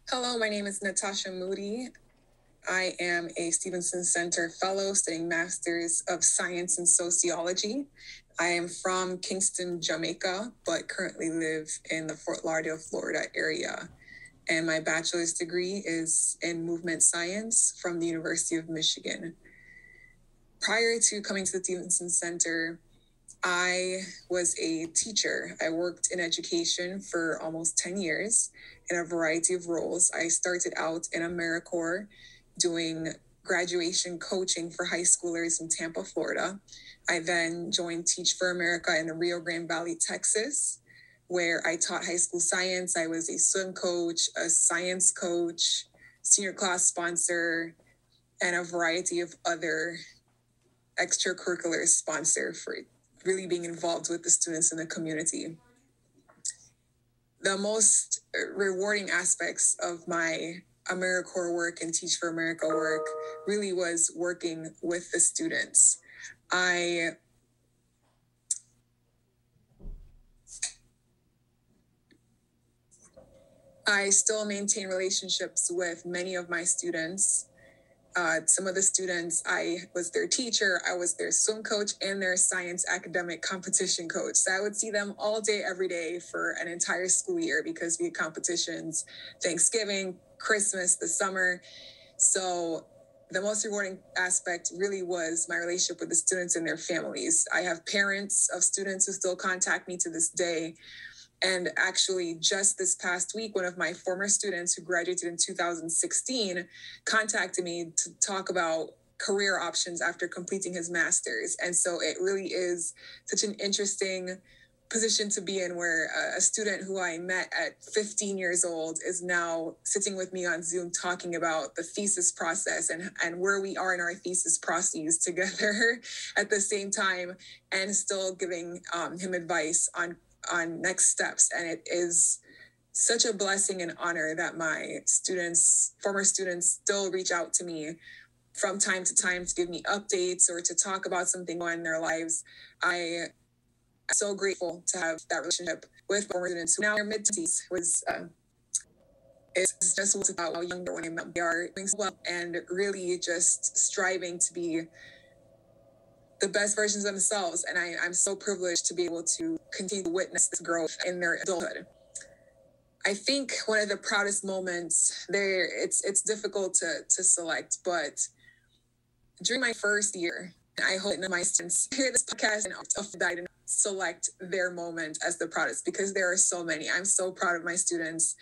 Hello, my name is Natasha M. I am a Stevenson Center Fellow studying Masters of Science in Sociology. I am from Kingston, Jamaica, but currently live in the Fort Lauderdale, Florida area. And my bachelor's degree is in movement science from the University of Michigan. Prior to coming to the Stevenson Center, I was a teacher. I worked in education for almost 10 years in a variety of roles. I started out in AmeriCorps doing graduation coaching for high schoolers in Tampa, Florida. I then joined Teach for America in the Rio Grande Valley, Texas, where I taught high school science. I was a swim coach, a science coach, senior class sponsor, and a variety of other extracurricular sponsor for really being involved with the students in the community. The most rewarding aspects of my AmeriCorps work and Teach for America work really was working with the students. I still maintain relationships with many of my students. Some of the students, I was their teacher, I was their swim coach, and their science academic competition coach. So I would see them all day, every day for an entire school year because we had competitions, Thanksgiving, Christmas, the summer. So the most rewarding aspect really was my relationship with the students and their families. I have parents of students who still contact me to this day. And actually, just this past week, one of my former students who graduated in 2016 contacted me to talk about career options after completing his master's. And so it really is such an interesting position to be in where a student who I met at 15 years old is now sitting with me on Zoom talking about the thesis process and where we are in our thesis processes together at the same time, and still giving him advice on next steps. And it is such a blessing and honor that my students, former students, still reach out to me from time to time to give me updates or to talk about something going on in their lives. I am so grateful to have that relationship with former students who now are mid-20s. It's just about how younger when I met them. They are doing so well and really just striving to be the best versions of themselves. And I'm so privileged to be able to continue to witness this growth in their adulthood. I think one of the proudest moments there, it's difficult to select, but during my first year, I hope that my students hear this podcast and that I didn't select their moment as the proudest because there are so many. I'm so proud of my students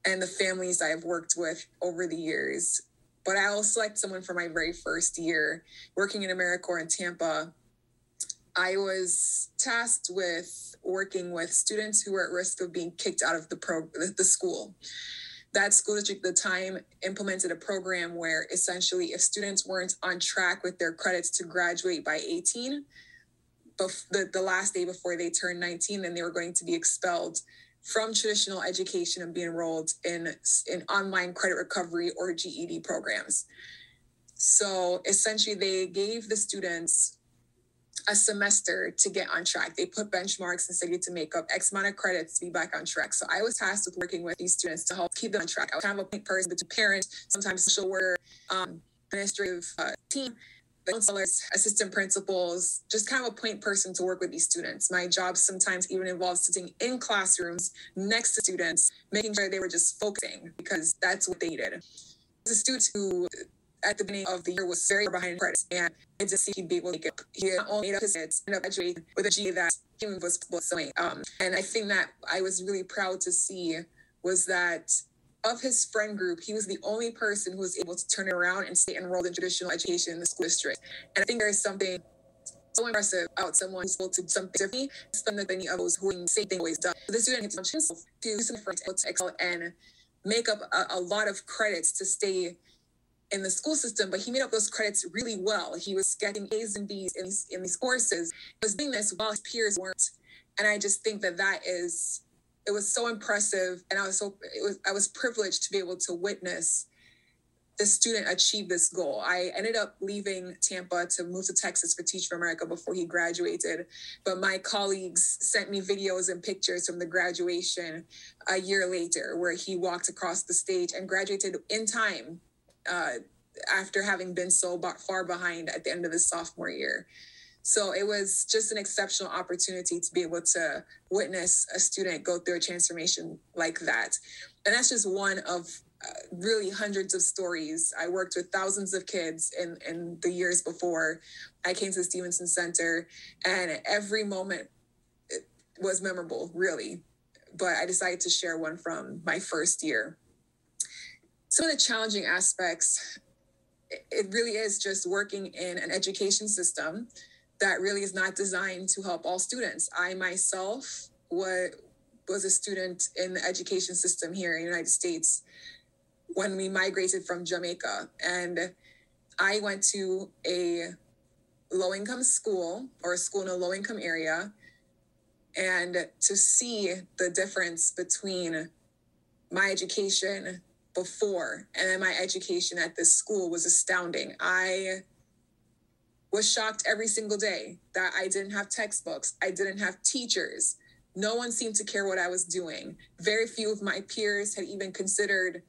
and the families I have worked with over the years. But I will select someone for my very first year working in AmeriCorps in Tampa. I was tasked with working with students who were at risk of being kicked out of the school. That school district at the time implemented a program where essentially if students weren't on track with their credits to graduate by 18, the last day before they turned 19, then they were going to be expelled from traditional education and be enrolled in online credit recovery or GED programs. So essentially they gave the students a semester to get on track. They put benchmarks and said you had to make up X amount of credits to be back on track. So I was tasked with working with these students to help keep them on track. I was kind of a point person between parents, sometimes social worker, administrative team, counselors, assistant principals, just kind of a point person to work with these students. My job sometimes even involves sitting in classrooms next to students, making sure they were just focusing because that's what they needed. The student who at the beginning of the year was very behind credits and I just see he'd be able to make it. He not only made up his grades, ended up graduating with a G that he was doing. And I think that I was really proud to see was that of his friend group, he was the only person who was able to turn it around and stay enrolled in traditional education in the school district. And I think there's something so impressive about someone who's able to do something differently than many of those who are doing the same thing always done. So the student gets himself to do something to excel and make up a lot of credits to stay in the school system, but he made up those credits really well. He was getting A's and B's in these courses. He was doing this while his peers weren't. And I just think that it was so impressive. And I was privileged to be able to witness this student achieved this goal. I ended up leaving Tampa to move to Texas for Teach for America before he graduated. But my colleagues sent me videos and pictures from the graduation a year later, where he walked across the stage and graduated in time after having been so far behind at the end of his sophomore year. So it was just an exceptional opportunity to be able to witness a student go through a transformation like that. And that's just one of really hundreds of stories. I worked with thousands of kids in the years before I came to the Stevenson Center, and every moment was memorable, really. But I decided to share one from my first year. Some of the challenging aspects, it really is just working in an education system that really is not designed to help all students. I myself was a student in the education system here in the United States when we migrated from Jamaica. And I went to a low-income school, or a school in a low-income area. And to see the difference between my education before and then my education at this school was astounding. I was shocked every single day that I didn't have textbooks. I didn't have teachers. No one seemed to care what I was doing. Very few of my peers had even considered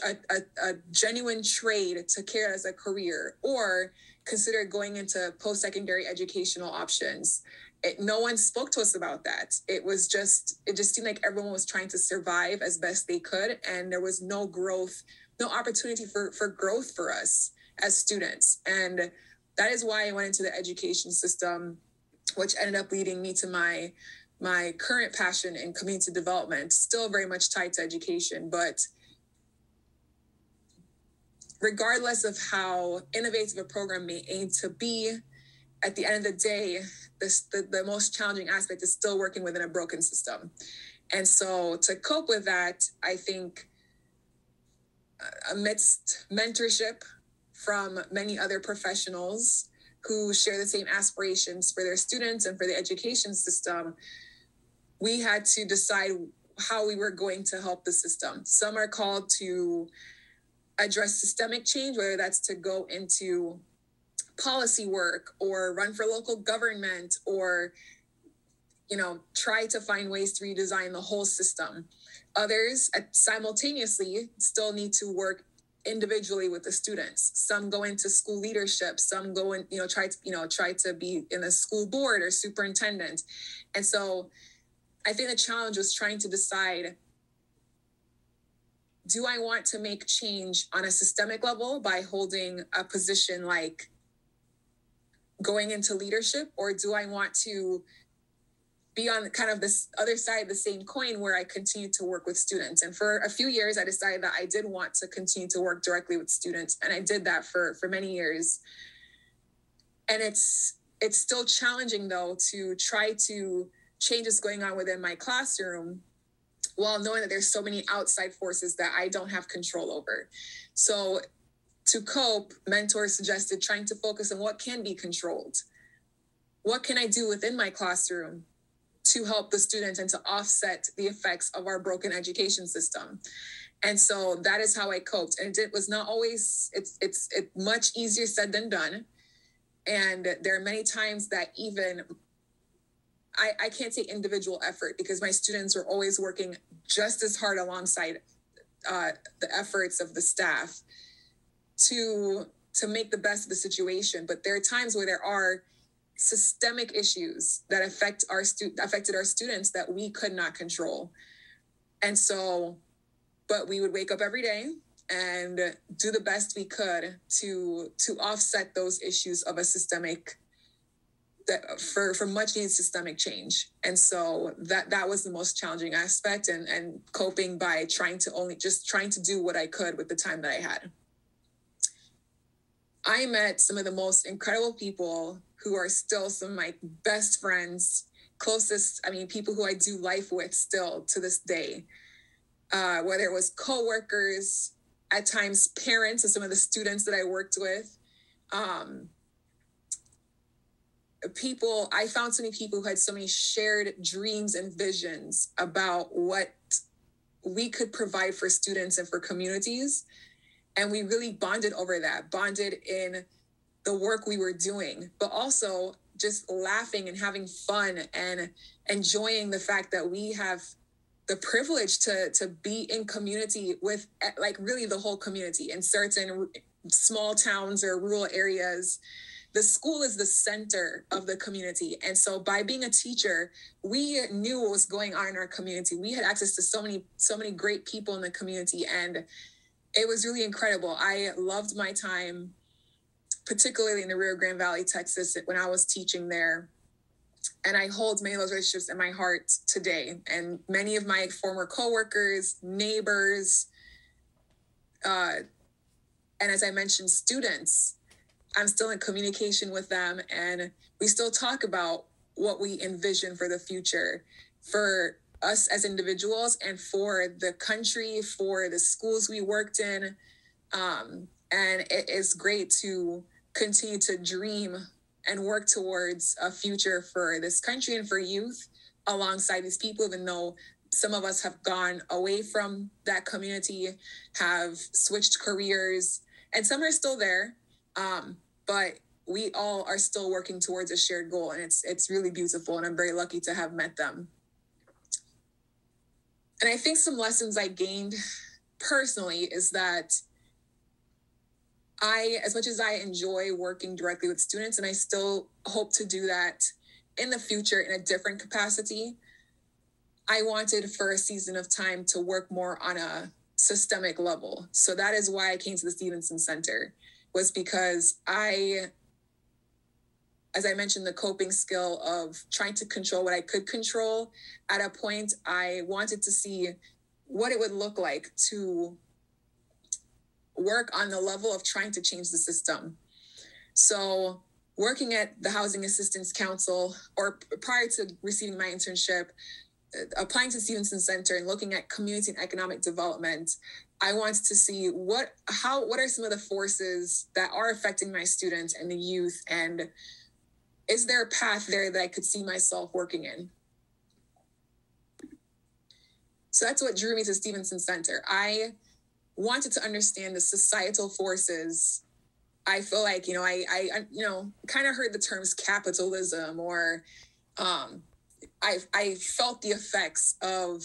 a genuine trade to care as a career, or considered going into post-secondary educational options. No one spoke to us about that. It just seemed like everyone was trying to survive as best they could. And there was no growth, no opportunity for growth for us as students. And that is why I went into the education system, which ended up leading me to my current passion in community development, still very much tied to education. But regardless of how innovative a program may aim to be, at the end of the day, the most challenging aspect is still working within a broken system. And so to cope with that, I think amidst mentorship from many other professionals who share the same aspirations for their students and for the education system, we had to decide how we were going to help the system. Some are called to address systemic change, whether that's to go into policy work or run for local government, or try to find ways to redesign the whole system. Others simultaneously still need to work individually with the students. Some go into school leadership, some go and try to be in a school board or superintendent. And so I think the challenge was trying to decide, do I want to make change on a systemic level by holding a position like going into leadership, or do I want to be on kind of this other side of the same coin where I continue to work with students? And for a few years, I decided that I did want to continue to work directly with students. And I did that for many years. And it's still challenging, though, to try to change what's going on within my classroom while knowing that there's so many outside forces that I don't have control over. So to cope, mentors suggested trying to focus on what can be controlled. What can I do within my classroom to help the students and to offset the effects of our broken education system? And so that is how I coped. And it was not always, it's much easier said than done. And there are many times that even I can't say individual effort, because my students are always working just as hard alongside the efforts of the staff to make the best of the situation. But there are times where there are systemic issues that affected our students that we could not control. And so, but we would wake up every day and do the best we could to offset those issues of a systemic, that for much needed systemic change. And so that was the most challenging aspect, and coping by trying to do what I could with the time that I had. I met some of the most incredible people who are still some of my best friends, people who I do life with still to this day. Whether it was coworkers, at times parents of some of the students that I worked with. I found so many people who had so many shared dreams and visions about what we could provide for students and for communities. And we really bonded over that, bonded in the work we were doing, but also just laughing and having fun and enjoying the fact that we have the privilege to be in community with like really the whole community in certain small towns or rural areas. The school is the center of the community. And so by being a teacher, we knew what was going on in our community. We had access to so many great people in the community. And it was really incredible. I loved my time, particularly in the Rio Grande Valley, Texas, when I was teaching there. And I hold many of those relationships in my heart today. And many of my former coworkers, neighbors, and as I mentioned, students, I'm still in communication with them, and we still talk about what we envision for the future for us as individuals and for the country, for the schools we worked in. And it is great to continue to dream and work towards a future for this country and for youth alongside these people, even though some of us have gone away from that community, have switched careers, and some are still there. But we all are still working towards a shared goal, and it's really beautiful, and I'm very lucky to have met them. And I think some lessons I gained personally is that as much as I enjoy working directly with students, and I still hope to do that in the future in a different capacity, I wanted for a season of time to work more on a systemic level. So that is why I came to the Stevenson Center, was because as I mentioned, the coping skill of trying to control what I could control. At a point, I wanted to see what it would look like to work on the level of trying to change the system. So working at the Housing Assistance Council, or prior to receiving my internship, applying to Stevenson Center and looking at community and economic development, I wanted to see what are some of the forces that are affecting my students and the youth, and is there a path there that I could see myself working in? So that's what drew me to Stevenson Center. I wanted to understand the societal forces. I feel like, I kind of heard the terms capitalism, or I felt the effects of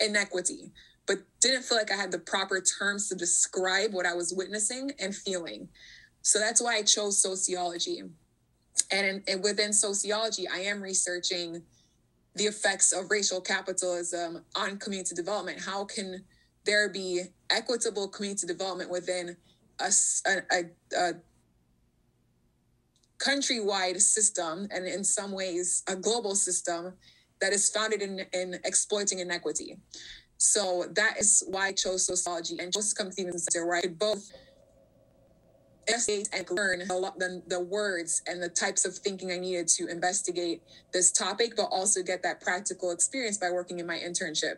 inequity, but didn't feel like I had the proper terms to describe what I was witnessing and feeling. So that's why I chose sociology. And within sociology, I am researching the effects of racial capitalism on community development. How can there be equitable community development within a countrywide system, and in some ways a global system that is founded in exploiting inequity? So that is why I chose sociology and chose to come to Stevenson Center, where I could both investigate and learn the words and the types of thinking I needed to investigate this topic, but also get that practical experience by working in my internship.